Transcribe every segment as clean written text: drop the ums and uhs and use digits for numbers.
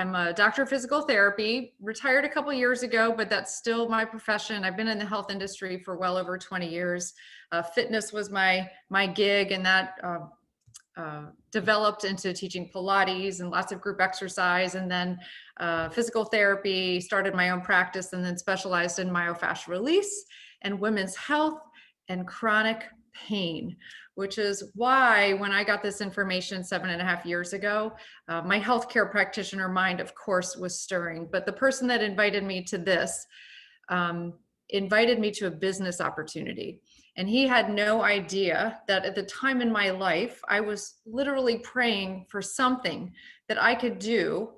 I'm a doctor of physical therapy, retired a couple years ago, but that's still my profession. I've been in the health industry for well over 20 years. Fitness was my gig, and that developed into teaching Pilates and lots of group exercise, and then physical therapy, started my own practice, and then specialized in myofascial release and women's health and chronic pain, which is why when I got this information 7.5 years ago, my healthcare practitioner mind, of course, was stirring. But the person that invited me to this invited me to a business opportunity. And he had no idea that at the time in my life, I was literally praying for something that I could do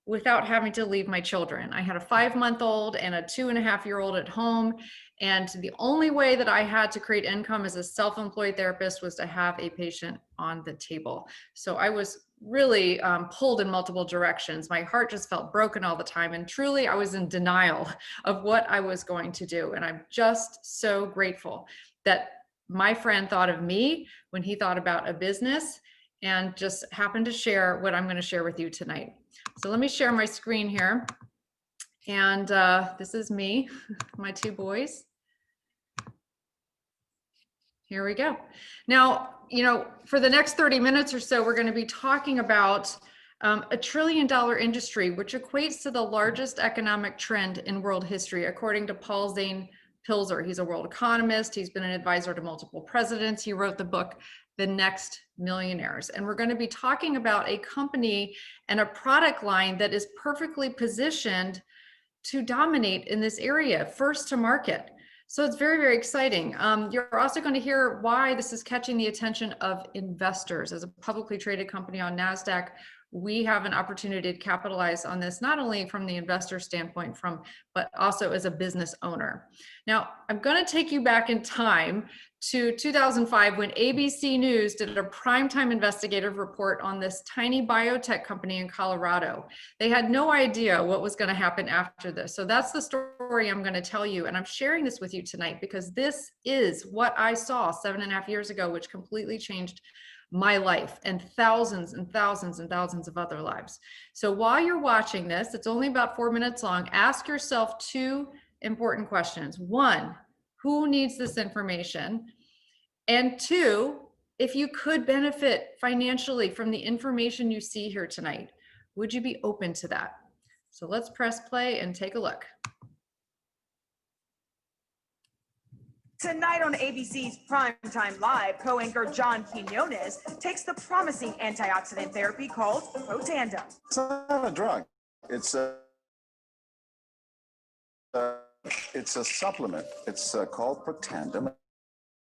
without having to leave my children. I had a 5-month-old and a 2.5-year-old at home. And the only way that I had to create income as a self-employed therapist was to have a patient on the table. So I was really pulled in multiple directions. My heart just felt broken all the time. And truly, I was in denial of what I was going to do. And I'm just so grateful that my friend thought of me when he thought about a business, and just happened to share what I'm going to share with you tonight. So let me share my screen here. And this is me, my 2 boys. Here we go. Now, for the next 30 minutes or so, we're going to be talking about a $1 trillion industry, which equates to the largest economic trend in world history, according to Paul Zane Pilzer. He's a world economist. He's been an advisor to multiple presidents. He wrote the book, The Next Millionaires. And we're going to be talking about a company and a product line that is perfectly positioned to dominate in this area, first to market. So it's very, very exciting. You're also going to hear why this is catching the attention of investors. As a publicly traded company on NASDAQ, we have an opportunity to capitalize on this, not only from the investor standpoint, but also as a business owner. Now, I'm going to take you back in time to 2005 when ABC News did a primetime investigative report on this tiny biotech company in Colorado. They had no idea what was going to happen after this. So that's the story I'm going to tell you. And I'm sharing this with you tonight because this is what I saw 7.5 years ago, which completely changed my life and thousands and thousands and thousands of other lives. So while you're watching this, it's only about 4 minutes long, ask yourself 2 important questions. 1, who needs this information? And 2, if you could benefit financially from the information you see here tonight, would you be open to that? So let's press play and take a look. Tonight on ABC's Primetime Live, co-anchor John Quinones takes the promising antioxidant therapy called Protandim. It's not a drug. It's a supplement. It's called Protandim.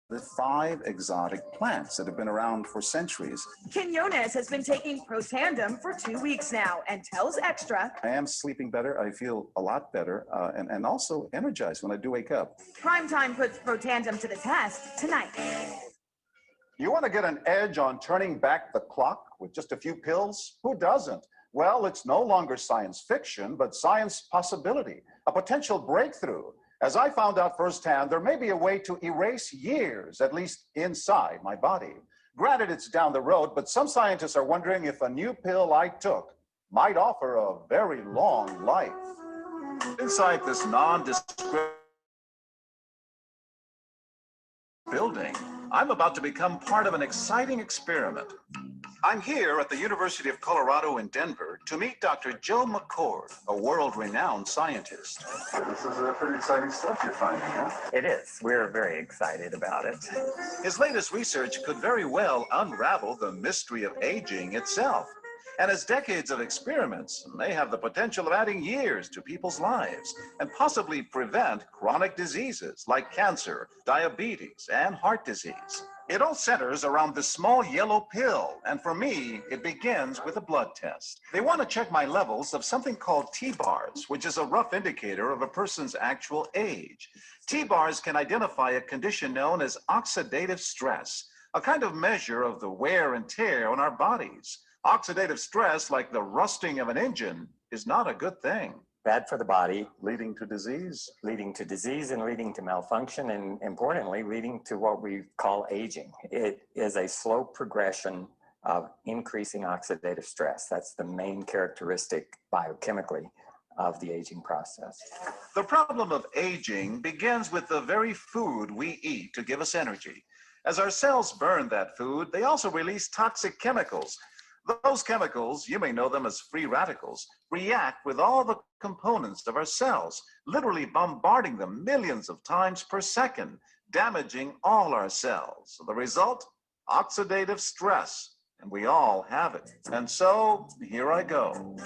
The 5 exotic plants that have been around for centuries. Quinones has been taking Protandim for 2 weeks now and tells Extra, I am sleeping better. I feel a lot better and also energized when I do wake up. Primetime puts Protandim to the test tonight. You want to get an edge on turning back the clock with just a few pills? Who doesn't? Well, it's no longer science fiction, but science possibility, a potential breakthrough. As I found out firsthand, there may be a way to erase years, at least inside my body. Granted, it's down the road, but some scientists are wondering if a new pill I took might offer a very long life. Inside this nondescript building, I'm about to become part of an exciting experiment. I'm here at the University of Colorado in Denver to meet Dr. Joe McCord, a world-renowned scientist. This is pretty exciting stuff you're finding, huh? It is. We're very excited about it. His latest research could very well unravel the mystery of aging itself. And his decades of experiments may have the potential of adding years to people's lives and possibly prevent chronic diseases like cancer, diabetes, and heart disease. It all centers around this small yellow pill, and for me, it begins with a blood test. They want to check my levels of something called T-bars, which is a rough indicator of a person's actual age. T-bars can identify a condition known as oxidative stress, a kind of measure of the wear and tear on our bodies. Oxidative stress, like the rusting of an engine, is not a good thing. Bad for the body, Leading to disease. leading to disease and leading to malfunction, and importantly, leading to what we call aging. It is a slow progression of increasing oxidative stress. That's the main characteristic biochemically of the aging process. The problem of aging begins with the very food we eat to give us energy. As our cells burn that food, they also release toxic chemicals. Those chemicals, you may know them as free radicals, react with all the components of our cells, literally bombarding them millions of times per second, damaging all our cells. The result? Oxidative stress. And we all have it. And so, here I go.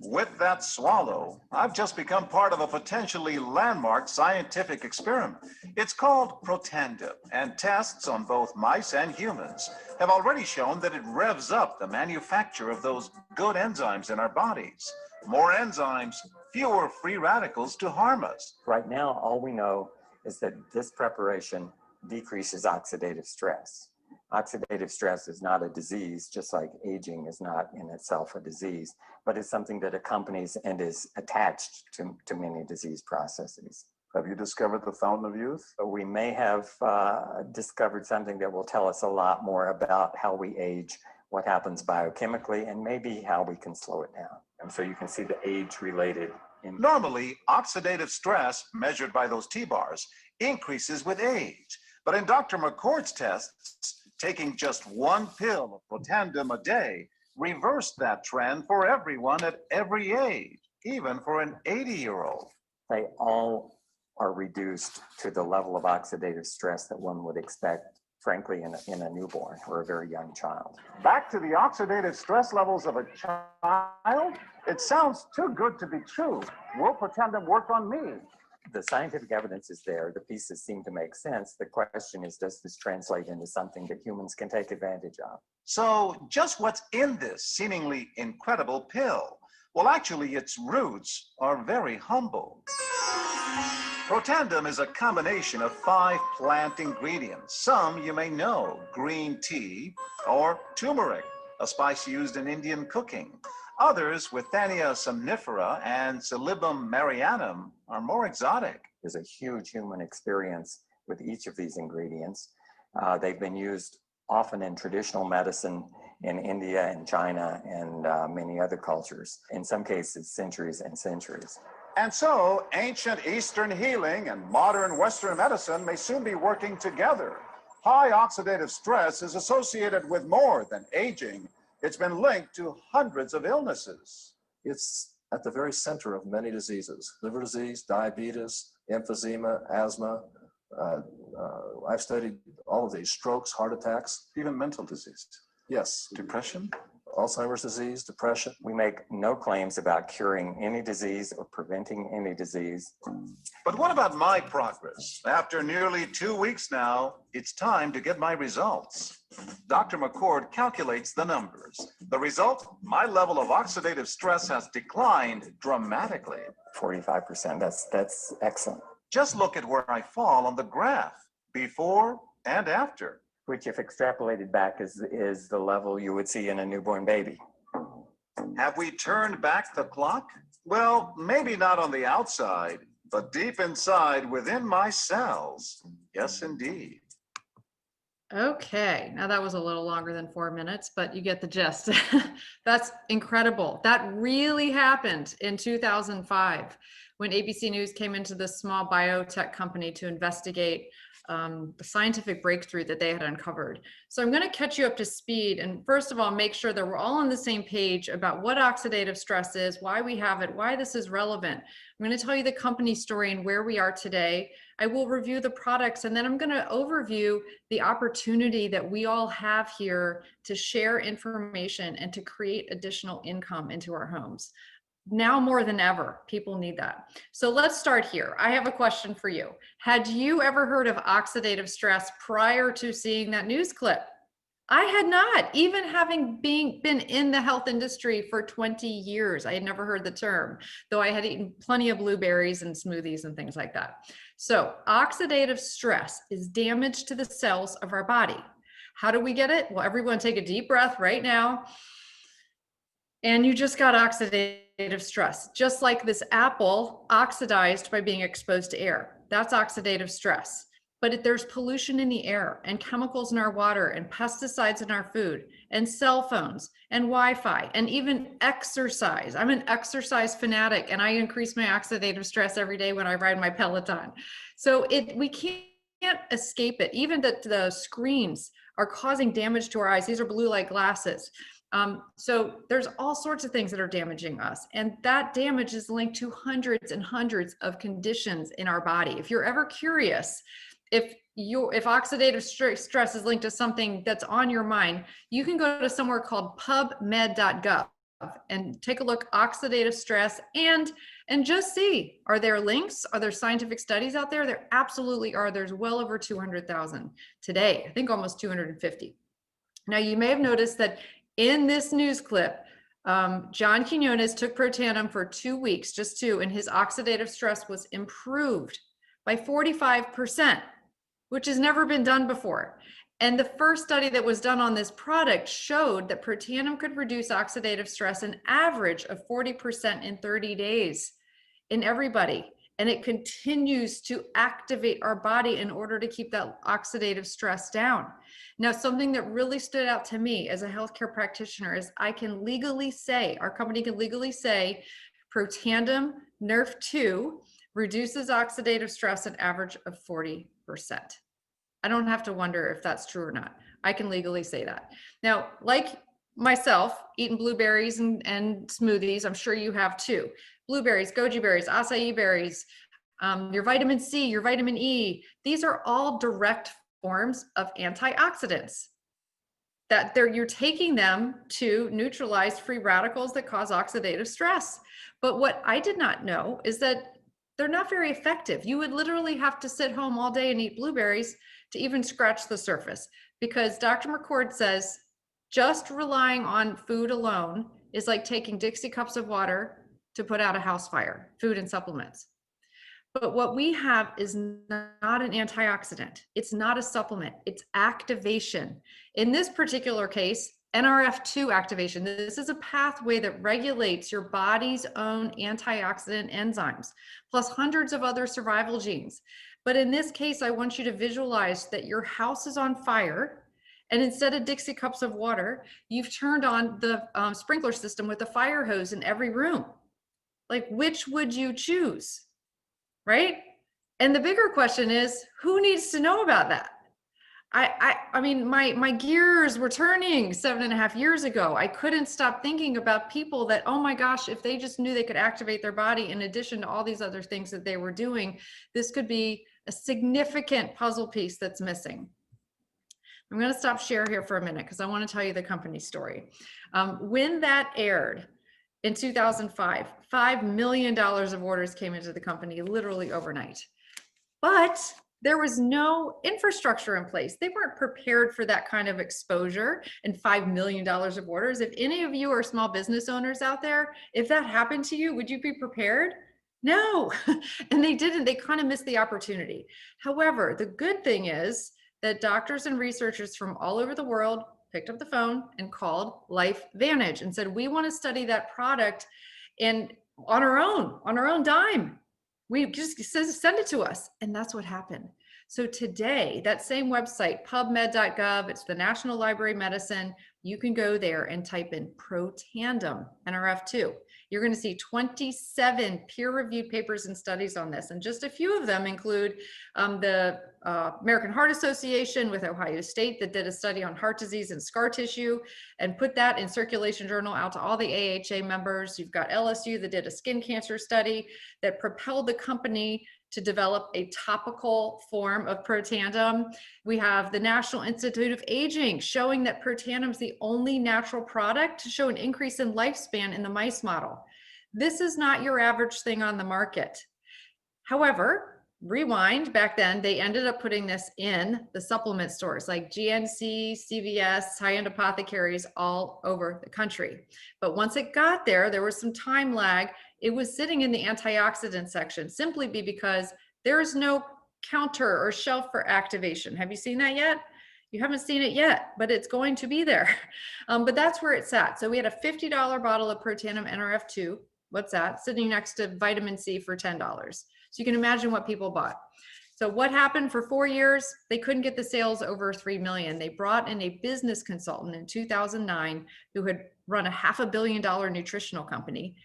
With that swallow, I've just become part of a potentially landmark scientific experiment. It's called Protandim, and tests on both mice and humans have already shown that it revs up the manufacture of those good enzymes in our bodies. More enzymes, fewer free radicals to harm us. Right now, all we know is that this preparation decreases oxidative stress. Oxidative stress is not a disease, just like aging is not in itself a disease, but it's something that accompanies and is attached to many disease processes. Have you discovered the fountain of youth? We may have discovered something that will tell us a lot more about how we age, what happens biochemically, and maybe how we can slow it down. And so you can see the age-related. Normally, oxidative stress, measured by those T-bars, increases with age. But in Dr. McCord's tests, taking just one pill of Protandim a day reversed that trend for everyone at every age, even for an 80-year-old. They all are reduced to the level of oxidative stress that one would expect, frankly, in a newborn or a very young child. Back to the oxidative stress levels of a child? It sounds too good to be true. Will Protandim work on me? The scientific evidence is there. The pieces seem to make sense. The question is, does this translate into something that humans can take advantage of? So just what's in this seemingly incredible pill? Well, actually, its roots are very humble. Protandim is a combination of 5 plant ingredients. Some you may know: green tea or turmeric, a spice used in Indian cooking. Others, Withania somnifera and Silybum marianum, are more exotic. There's a huge human experience with each of these ingredients. They've been used often in traditional medicine in India and China and many other cultures, in some cases centuries and centuries. And so, ancient Eastern healing and modern Western medicine may soon be working together. High oxidative stress is associated with more than aging. It's been linked to hundreds of illnesses. It's at the very center of many diseases: liver disease, diabetes, emphysema, asthma. I've studied all of these: strokes, heart attacks, Even mental disease. yes, Depression? Alzheimer's disease, depression. We make no claims about curing any disease or preventing any disease. But what about my progress? After nearly 2 weeks now, it's time to get my results. Dr. McCord calculates the numbers. The result? My level of oxidative stress has declined dramatically. 45%, that's excellent. Just look at where I fall on the graph, before and after. Which, if extrapolated back, is the level you would see in a newborn baby. Have we turned back the clock? Well, maybe not on the outside, but deep inside within my cells. Yes, indeed. Okay, now that was a little longer than 4 minutes, but you get the gist. That's incredible. That really happened in 2005 when ABC News came into this small biotech company to investigate the scientific breakthrough that they had uncovered. So I'm going to catch you up to speed and first of all, make sure that we're all on the same page about what oxidative stress is, why we have it, why this is relevant. I'm going to tell you the company story and where we are today. I will review the products, and then I'm going to overview the opportunity that we all have here to share information and to create additional income into our homes. Now more than ever, people need that. So let's start here. I have a question for you. Had you ever heard of oxidative stress prior to seeing that news clip? I had not, even having been in the health industry for 20 years. I had never heard the term, though I had eaten plenty of blueberries and smoothies and things like that. So oxidative stress is damage to the cells of our body. How do we get it? Well, everyone take a deep breath right now. And you just got oxidative stress, just like this apple oxidized by being exposed to air. That's oxidative stress. but there's pollution in the air and chemicals in our water and pesticides in our food and cell phones and Wi-Fi and even exercise. I'm an exercise fanatic and I increase my oxidative stress every day when I ride my Peloton. So we can't escape it. Even the screens are causing damage to our eyes. These are blue light glasses. So there's all sorts of things that are damaging us. And that damage is linked to hundreds and hundreds of conditions in our body. If you're ever curious, if oxidative stress is linked to something that's on your mind, you can go to somewhere called pubmed.gov and take a look, oxidative stress, and just see, are there links? Are there scientific studies out there? There absolutely are. There's well over 200,000 today, I think almost 250. Now, you may have noticed that in this news clip, John Quinones took Protandim for 2 weeks, just 2, and his oxidative stress was improved by 45%, which has never been done before. And the first study that was done on this product showed that Protandim could reduce oxidative stress an average of 40% in 30 days in everybody. And it continues to activate our body in order to keep that oxidative stress down. Now, something that really stood out to me as a healthcare practitioner is I can legally say, our company can legally say, Protandim Nerf 2 reduces oxidative stress an average of 40%. I don't have to wonder if that's true or not. I can legally say that. Now, like myself, eating blueberries and smoothies, I'm sure you have too. Blueberries, goji berries, acai berries, your vitamin C, your vitamin E. These are all direct forms of antioxidants that you're taking them to neutralize free radicals that cause oxidative stress. But what I did not know is that they're not very effective. You would literally have to sit home all day and eat blueberries to even scratch the surface, because Dr. McCord says just relying on food alone is like taking Dixie cups of water to put out a house fire, food and supplements. But what we have is not an antioxidant. It's not a supplement, it's activation. In this particular case, NRF2 activation. This is a pathway that regulates your body's own antioxidant enzymes, plus hundreds of other survival genes. But in this case, I want you to visualize that your house is on fire, and instead of Dixie cups of water, you've turned on the sprinkler system with a fire hose in every room. Like, which would you choose, right? And the bigger question is, who needs to know about that? I mean, my gears were turning 7.5 years ago. I couldn't stop thinking about people that, oh my gosh, if they just knew they could activate their body in addition to all these other things that they were doing, this could be a significant puzzle piece that's missing. I'm going to stop share here for a minute because I want to tell you the company story. When that aired in 2005, $5 million of orders came into the company literally overnight. But there was no infrastructure in place. They weren't prepared for that kind of exposure and $5 million of orders. If any of you are small business owners out there, if that happened to you, would you be prepared? No, and they didn't. They kind of missed the opportunity. However, the good thing is that doctors and researchers from all over the world picked up the phone and called LifeVantage and said, we want to study that product and on our own dime. We just send it to us. And that's what happened. So today, that same website, pubmed.gov, it's the National Library of Medicine. You can go there and type in Protandim, NRF2. You're going to see 27 peer-reviewed papers and studies on this. And just a few of them include the American Heart Association with Ohio State that did a study on heart disease and scar tissue and put that in Circulation Journal out to all the AHA members. You've got LSU that did a skin cancer study that propelled the company to develop a topical form of Protandim. We have the National Institute of Aging showing that Protandim is the only natural product to show an increase in lifespan in the mice model. This is not your average thing on the market. However, rewind, back then, they ended up putting this in the supplement stores like GNC, CVS, high-end apothecaries all over the country. But once it got there, there was some time lag. It was sitting in the antioxidant section simply because there is no counter or shelf for activation. Have you seen that yet? You haven't seen it yet, but it's going to be there. But that's where it's at. So we had a $50 bottle of Protandim NRF2. What's that? Sitting next to vitamin C for $10. So you can imagine what people bought. So what happened for 4 years? They couldn't get the sales over 3 million. They brought in a business consultant in 2009 who had run a $500 million nutritional company.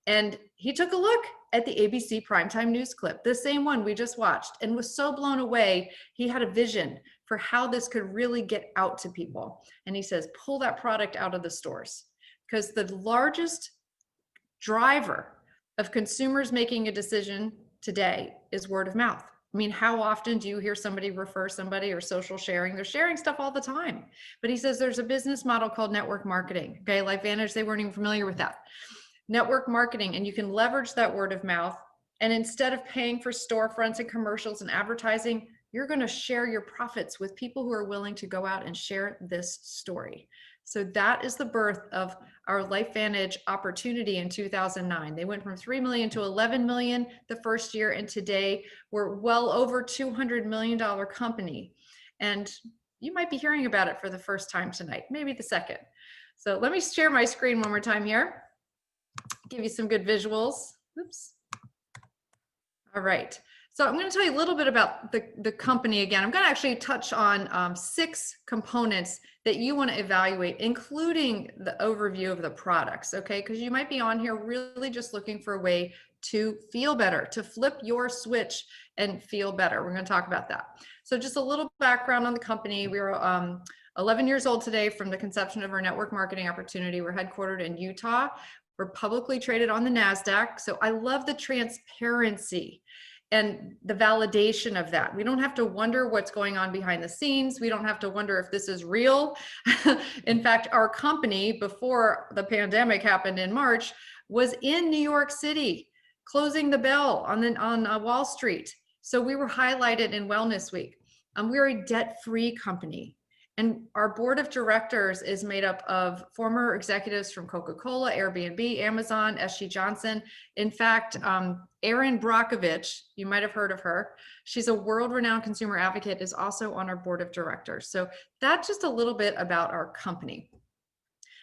And he took a look at the ABC primetime news clip, the same one we just watched, and was so blown away. He had a vision for how this could really get out to people. And he says, pull that product out of the stores, because the largest driver of consumers making a decision today is word of mouth. I mean, how often do you hear somebody refer somebody or social sharing? They're sharing stuff all the time. But he says there's a business model called network marketing. Okay, LifeVantage, they weren't even familiar with that. Network marketing, and you can leverage that word of mouth. And instead of paying for storefronts and commercials and advertising, you're going to share your profits with people who are willing to go out and share this story. So that is the birth of our LifeVantage opportunity in 2009. They went from 3 million to 11 million the first year, and today we're well over $200 million company. And you might be hearing about it for the first time tonight, maybe the second. So let me share my screen one more time here. Give you some good visuals. Oops. All right. So I'm going to tell you a little bit about the company again. I'm going to actually touch on 6 components that you want to evaluate, including the overview of the products, okay? Because you might be on here really just looking for a way to feel better, to flip your switch and feel better. We're going to talk about that. So just a little background on the company. We were 11 years old today from the conception of our network marketing opportunity. We're headquartered in Utah. We're publicly traded on the NASDAQ. So I love the transparency and the validation of that. We don't have to wonder what's going on behind the scenes. We don't have to wonder if this is real. In fact, our company, before the pandemic happened in March, was in New York City, closing the bell on Wall Street. So we were highlighted in Wellness Week. We're a debt-free company. And our board of directors is made up of former executives from Coca-Cola, Airbnb, Amazon, SG Johnson. In fact, Erin Brockovich, you might have heard of her. She's a world-renowned consumer advocate, is also on our board of directors. So that's just a little bit about our company.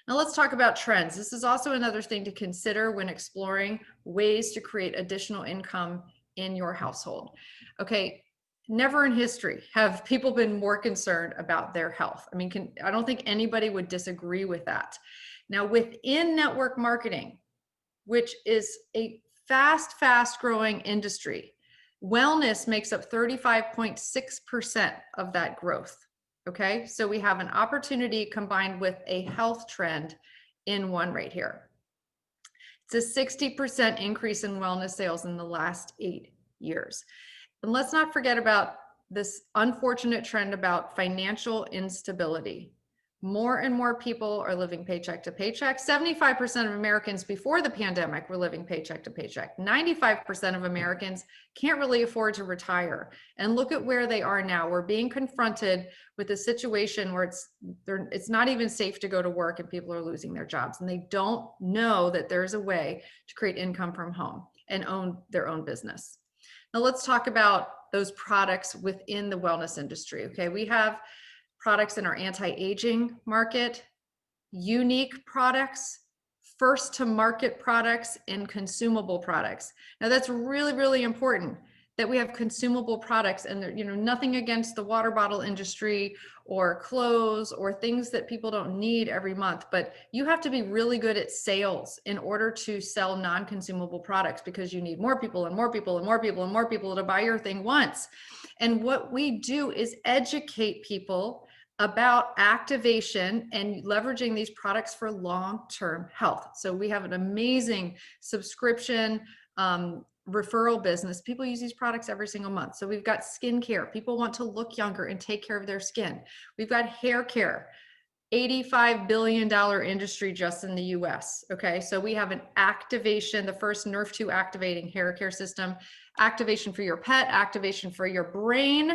Now let's talk about trends. This is also another thing to consider when exploring ways to create additional income in your household. Okay. Never in history have people been more concerned about their health. I mean, I don't think anybody would disagree with that. Now, within network marketing, which is a fast growing industry, wellness makes up 35.6% of that growth. Okay, so we have an opportunity combined with a health trend in one right here. It's a 60% increase in wellness sales in the last 8 years. And let's not forget about this unfortunate trend about financial instability. More and more people are living paycheck to paycheck. 75% of Americans before the pandemic were living paycheck to paycheck. 95% of Americans can't really afford to retire. And look at where they are now. We're being confronted with a situation where it's not even safe to go to work and people are losing their jobs. And they don't know that there's a way to create income from home and own their own business. Now let's talk about those products within the wellness industry. Okay, we have products in our anti-aging market, unique products, first to market products, and consumable products. Now that's really important that we have consumable products, and nothing against the water bottle industry or clothes or things that people don't need every month, but you have to be really good at sales in order to sell non-consumable products, because you need more people and more people and more people and more people to buy your thing once. And what we do is educate people about activation and leveraging these products for long-term health. So we have an amazing subscription referral business. People use these products every single month. So we've got skincare. People want to look younger and take care of their skin. We've got hair care, $85 billion industry just in the US. Okay, so we have an activation, the first Nerf 2 activating hair care system, activation for your pet, activation for your brain,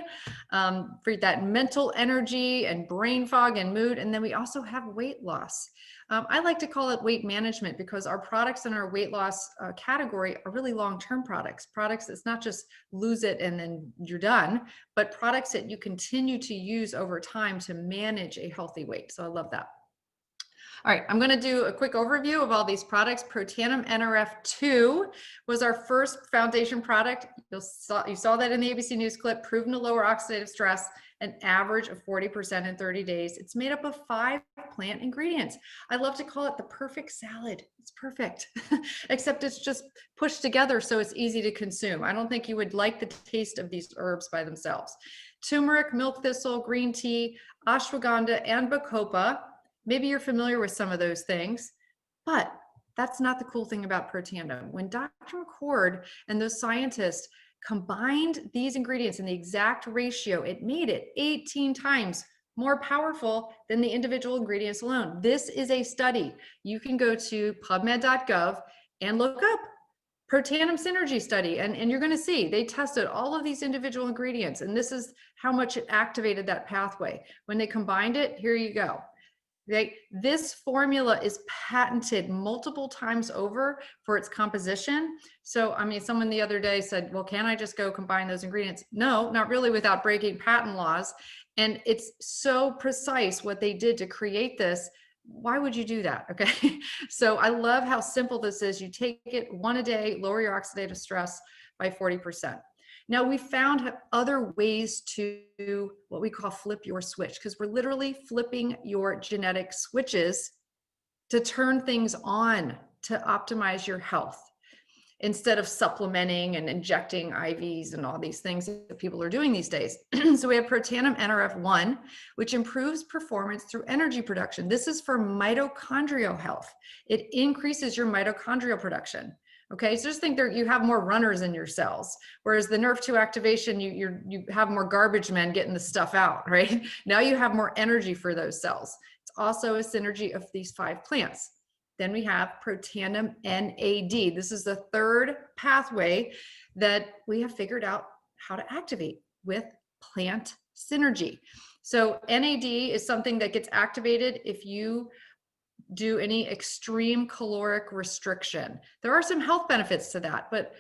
for that mental energy and brain fog and mood. And then we also have weight loss. I like to call it weight management, because our products in our weight loss category are really long-term products. Products that's not just lose it and then you're done, but products that you continue to use over time to manage a healthy weight. So I love that. All right, I'm going to do a quick overview of all these products. Protandim NRF2 was our first foundation product. You saw that in the ABC News clip, proven to lower oxidative stress, an average of 40% in 30 days. It's made up of 5 plant ingredients. I love to call it the perfect salad. It's perfect, except it's just pushed together so it's easy to consume. I don't think you would like the taste of these herbs by themselves. Turmeric, milk thistle, green tea, ashwagandha, and bacopa. Maybe you're familiar with some of those things, but that's not the cool thing about Protandim. When Dr. McCord and those scientists combined these ingredients in the exact ratio, it made it 18 times more powerful than the individual ingredients alone. This is a study. You can go to pubmed.gov and look up Protandim synergy study, and you're going to see they tested all of these individual ingredients, and this is how much it activated that pathway. When they combined it, here you go. This formula is patented multiple times over for its composition. So, I mean, someone the other day said, well, can I just go combine those ingredients? No, not really, without breaking patent laws. And it's so precise what they did to create this. Why would you do that? Okay. So I love how simple this is. You take it 1 a day, lower your oxidative stress by 40%. Now, we found other ways to what we call flip your switch, because we're literally flipping your genetic switches to turn things on to optimize your health instead of supplementing and injecting IVs and all these things that people are doing these days. So we have Protandim NRF1, which improves performance through energy production. This is for mitochondrial health. It increases your mitochondrial production. Okay, so just think there you have more runners in your cells, whereas the NRF2 activation, you have more garbage men getting the stuff out, right? Now you have more energy for those cells. It's also a synergy of these 5 plants. Then we have Protandim NAD. This is the 3rd pathway that we have figured out how to activate with plant synergy. So NAD is something that gets activated if you do any extreme caloric restriction. There are some health benefits to that, but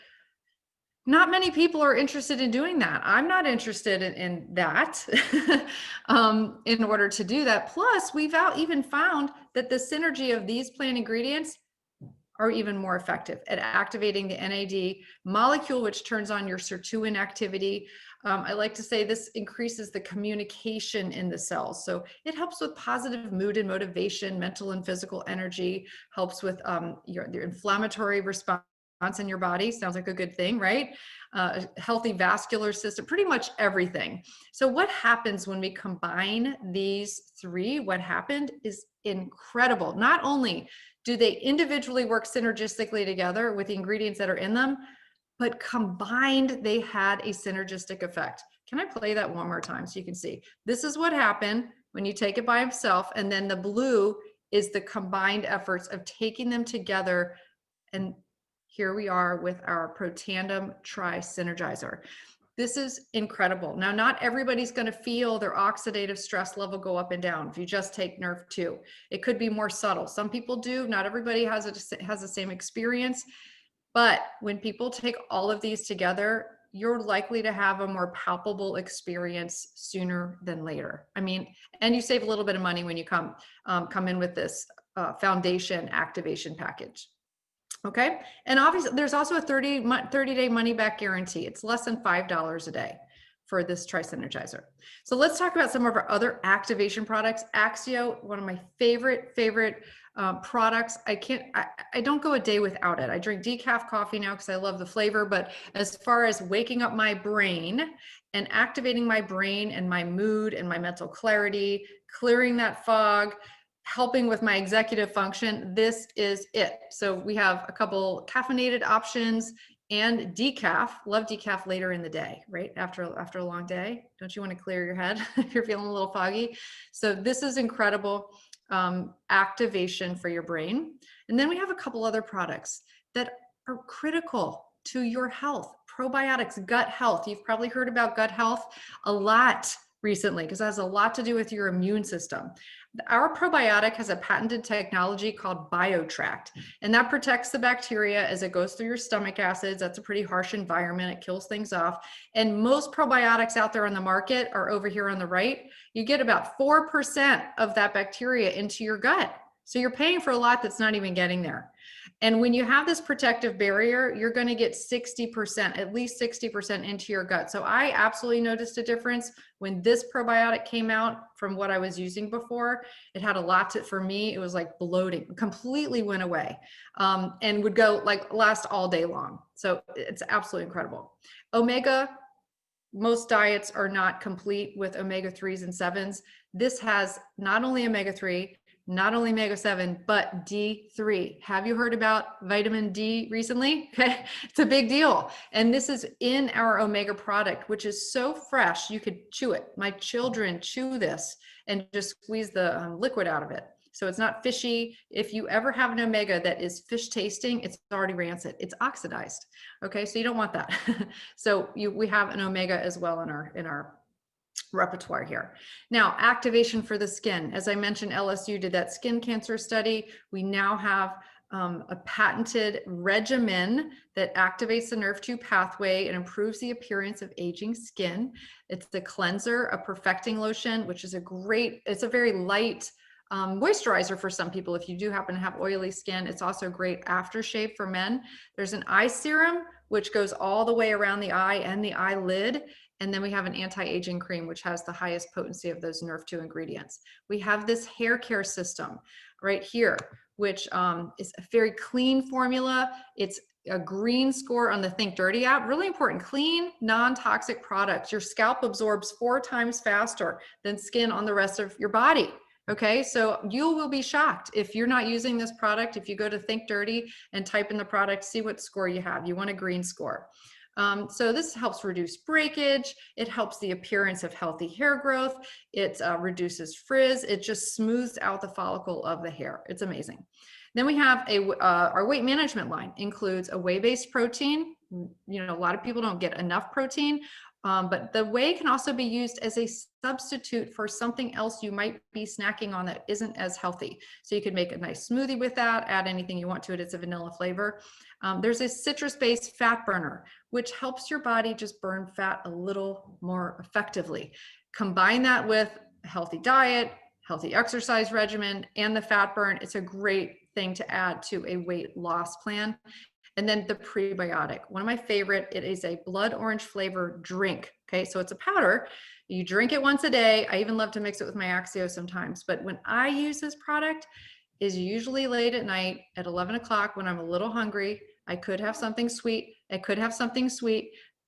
not many people are interested in doing that. I'm not interested in that in order to do that. Plus, we've even found that the synergy of these plant ingredients are even more effective at activating the NAD molecule, which turns on your sirtuin activity. I like to say this increases the communication in the cells. So it helps with positive mood and motivation, mental and physical energy, helps with your inflammatory response in your body. Sounds like a good thing, right? Healthy vascular system, pretty much everything. So what happens when we combine these 3? What happened is incredible. Not only do they individually work synergistically together with the ingredients that are in them, but combined, they had a synergistic effect. Can I play that one more time so you can see? This is what happened when you take it by itself, and then the blue is the combined efforts of taking them together. And here we are with our Protandim Tri-Synergizer. This is incredible. Now, not everybody's going to feel their oxidative stress level go up and down if you just take NRF2. It could be more subtle. Some people do. Not everybody has the same experience. But when people take all of these together, you're likely to have a more palpable experience sooner than later. I mean, and you save a little bit of money when you come in with this foundation activation package. Okay. And obviously there's also a 30-day money back guarantee. It's less than $5 a day for this Tri-Synergizer. So let's talk about some of our other activation products. Axio, one of my favorite products. I don't go a day without it. I drink decaf coffee now because I love the flavor, but as far as waking up my brain and activating my brain and my mood and my mental clarity, clearing that fog, helping with my executive function, this is it. So we have a couple caffeinated options and decaf. Love decaf later in the day, right? After a long day. Don't you want to clear your head if you're feeling a little foggy? So this is incredible activation for your brain. And then we have a couple other products that are critical to your health. Probiotics, gut health. You've probably heard about gut health a lot recently because it has a lot to do with your immune system. Our probiotic has a patented technology called BioTract, and that protects the bacteria as it goes through your stomach acids. That's a pretty harsh environment. It kills things off. And most probiotics out there on the market are over here on the right. You get about 4% of that bacteria into your gut. So you're paying for a lot that's not even getting there. And when you have this protective barrier, you're going to get 60%, at least 60% into your gut. So I absolutely noticed a difference when this probiotic came out from what I was using before. It had a lot to, for me, it was like bloating, completely went away, and would go like last all day long. So it's absolutely incredible. Omega, most diets are not complete with omega-3s and 7s. This has not only omega-3, not only omega-7, but D3. Have you heard about vitamin D recently? Okay, it's a big deal. And this is in our omega product, which is so fresh, you could chew it. My children chew this and just squeeze the liquid out of it. So it's not fishy. If you ever have an omega that is fish tasting, it's already rancid. It's oxidized. Okay, so you don't want that. So we have an omega as well in our repertoire here. Now, activation for the skin. As I mentioned, LSU did that skin cancer study. We now have a patented regimen that activates the nerve 2 pathway and improves the appearance of aging skin. It's the cleanser, a perfecting lotion, which is it's a very light moisturizer for some people. If you do happen to have oily skin, it's also great aftershave for men. There's an eye serum, which goes all the way around the eye and the eyelid. And then we have an anti-aging cream, which has the highest potency of those nerve 2 ingredients. We have this hair care system right here, which is a very clean formula. It's a green score on the Think Dirty app. Really important, clean, non-toxic products. Your scalp absorbs 4 times faster than skin on the rest of your body. Okay, so you will be shocked if you're not using this product. If you go to Think Dirty and type in the product, see what score you have. You want a green score. So this helps reduce breakage. It helps the appearance of healthy hair growth. It reduces frizz. It just smooths out the follicle of the hair. It's amazing. Then we have our weight management line includes a whey-based protein. You know, a lot of people don't get enough protein. But the whey can also be used as a substitute for something else you might be snacking on that isn't as healthy. So you could make a nice smoothie with that, add anything you want to it. It's a vanilla flavor. There's a citrus-based fat burner, which helps your body just burn fat a little more effectively. Combine that with a healthy diet, healthy exercise regimen, and the fat burn. It's a great thing to add to a weight loss plan. And then the prebiotic, one of my favorite, it is a blood orange flavor drink. Okay, so it's a powder. You drink it once a day. I even love to mix it with my Axio sometimes. But when I use this product is usually late at night at 11 o'clock when I'm a little hungry. I could have something sweet.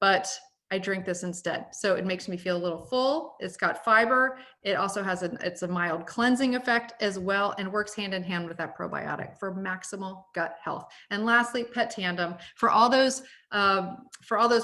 But I drink this instead. So it makes me feel a little full. It's got fiber. It also has it's a mild cleansing effect as well, and works hand in hand with that probiotic for maximal gut health. And lastly, Pet Tandem. For all those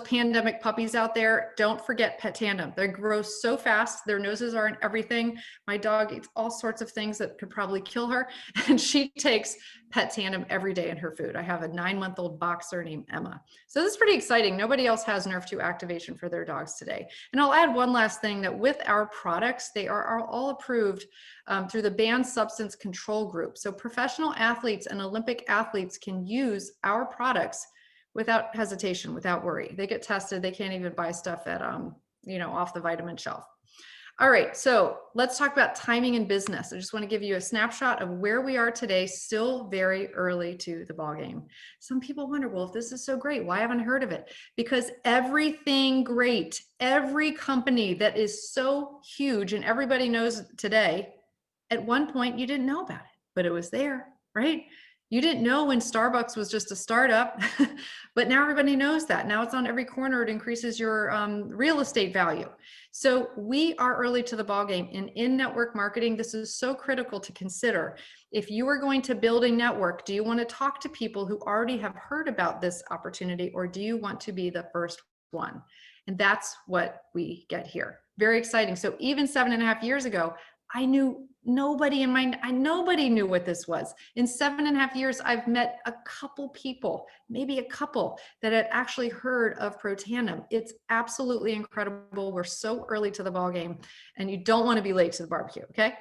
pandemic puppies out there, don't forget Pet Tandem. They grow so fast. Their noses are in everything. My dog eats all sorts of things that could probably kill her. And she takes Pet Tandem every day in her food. I have a 9-month-old boxer named Emma. So this is pretty exciting. Nobody else has nerve 2 activation for their dogs today. And I'll add one last thing, that with our products, they are all approved through the Banned Substance Control Group. So professional athletes and Olympic athletes can use our products without hesitation, without worry. They get tested. They can't even buy stuff at, off the vitamin shelf. All right, so let's talk about timing in business. I just want to give you a snapshot of where we are today, still very early to the ballgame. Some people wonder, well, if this is so great, why haven't I heard of it? Because everything great, every company that is so huge and everybody knows today, at one point you didn't know about it, but it was there, right? You didn't know when Starbucks was just a startup, but now everybody knows that. Now it's on every corner. It increases your real estate value. So we are early to the ballgame. And in network marketing, this is so critical to consider. If you are going to build a network, do you want to talk to people who already have heard about this opportunity, or do you want to be the first one? And that's what we get here. Very exciting. So even 7.5 years ago, I knew nobody knew what this was. In 7.5 years, I've met a couple people, maybe a couple, that had actually heard of Protandim. It's absolutely incredible. We're so early to the ballgame, and you don't want to be late to the barbecue, okay?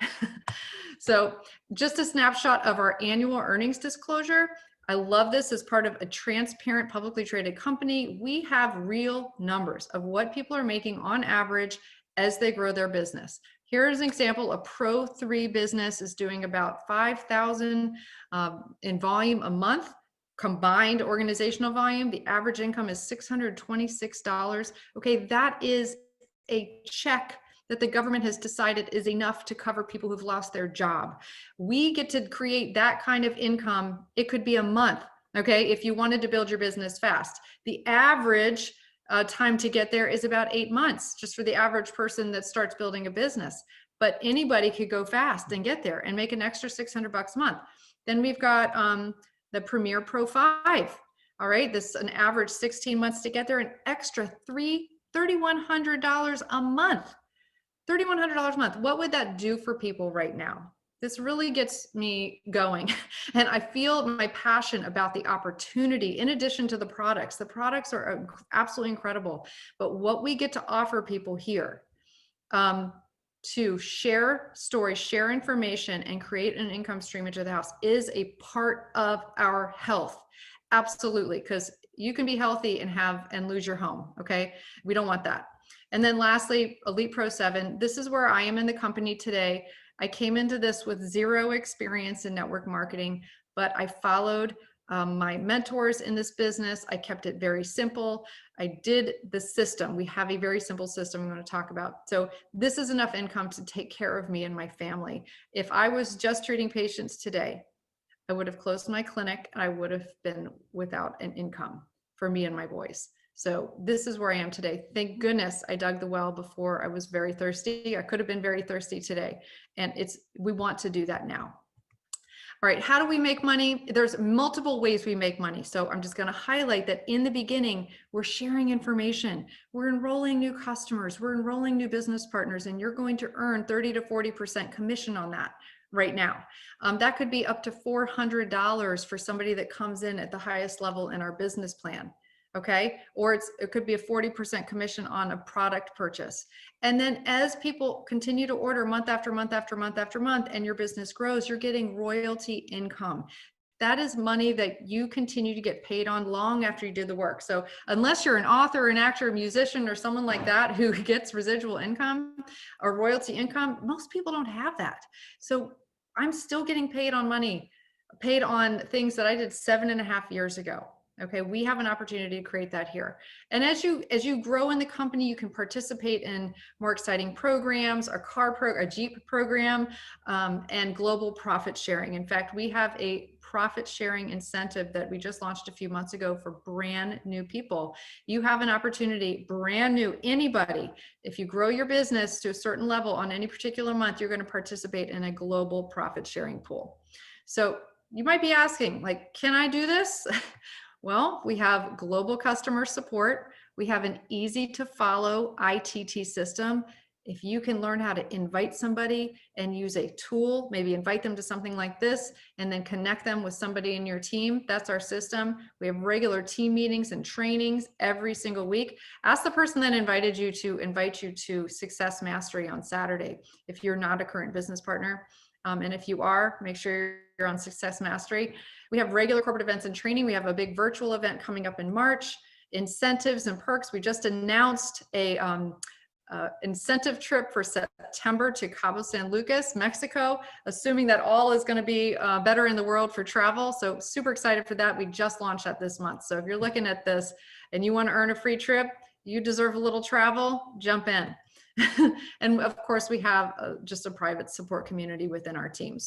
So just a snapshot of our annual earnings disclosure. I love this as part of a transparent, publicly traded company. We have real numbers of what people are making on average as they grow their business. Here's an example. A Pro 3 business is doing about 5,000 in volume a month, combined organizational volume. The average income is $626. Okay, that is a check that the government has decided is enough to cover people who've lost their job. We get to create that kind of income. It could be a month, okay, if you wanted to build your business fast. The average time to get there is about 8 months, just for the average person that starts building a business. But anybody could go fast and get there and make an extra $600 a month. Then we've got the Premier Pro 5. All right, this is an average 16 months to get there, an extra $3,100 a month. $3,100 a month. What would that do for people right now? This really gets me going. And I feel my passion about the opportunity in addition to the products. The products are absolutely incredible. But what we get to offer people here to share stories, share information, and create an income stream into the house is a part of our health. Absolutely, because you can be healthy and lose your home, okay? We don't want that. And then lastly, Elite Pro 7. This is where I am in the company today. I came into this with zero experience in network marketing, but I followed my mentors in this business. I kept it very simple. I did the system. We have a very simple system I'm going to talk about. So this is enough income to take care of me and my family. If I was just treating patients today, I would have closed my clinic and I would have been without an income for me and my boys. So this is where I am today. Thank goodness I dug the well before I was very thirsty. I could have been very thirsty today. And we want to do that now. All right, how do we make money? There's multiple ways we make money. So I'm just going to highlight that in the beginning, we're sharing information. We're enrolling new customers. We're enrolling new business partners, and you're going to earn 30 to 40% commission on that right now. That could be up to $400 for somebody that comes in at the highest level in our business plan. Okay, or it could be a 40% commission on a product purchase. And then as people continue to order month after month after month after month, and your business grows, you're getting royalty income. That is money that you continue to get paid on long after you did the work. So unless you're an author, an actor, a musician, or someone like that who gets residual income or royalty income, most people don't have that. So I'm still getting paid on things that I did 7.5 years ago. Okay, we have an opportunity to create that here. And as you grow in the company, you can participate in more exciting programs, a Jeep program, and global profit sharing. In fact, we have a profit sharing incentive that we just launched a few months ago for brand new people. You have an opportunity, brand new, anybody, if you grow your business to a certain level on any particular month, you're going to participate in a global profit sharing pool. So you might be asking, like, can I do this? Well, we have global customer support. We have an easy to follow ITT system. If you can learn how to invite somebody and use a tool, maybe invite them to something like this, and then connect them with somebody in your team, that's our system. We have regular team meetings and trainings every single week. Ask the person that invited you to invite you to Success Mastery on Saturday if you're not a current business partner. And if you are, make sure you're on Success Mastery. We have regular corporate events and training. We have a big virtual event coming up in March. Incentives and perks. We just announced a incentive trip for September to Cabo San Lucas, Mexico, assuming that all is going to be better in the world for travel. So super excited for that. We just launched that this month. So if you're looking at this and you want to earn a free trip, you deserve a little travel, jump in. And of course, we have just a private support community within our teams.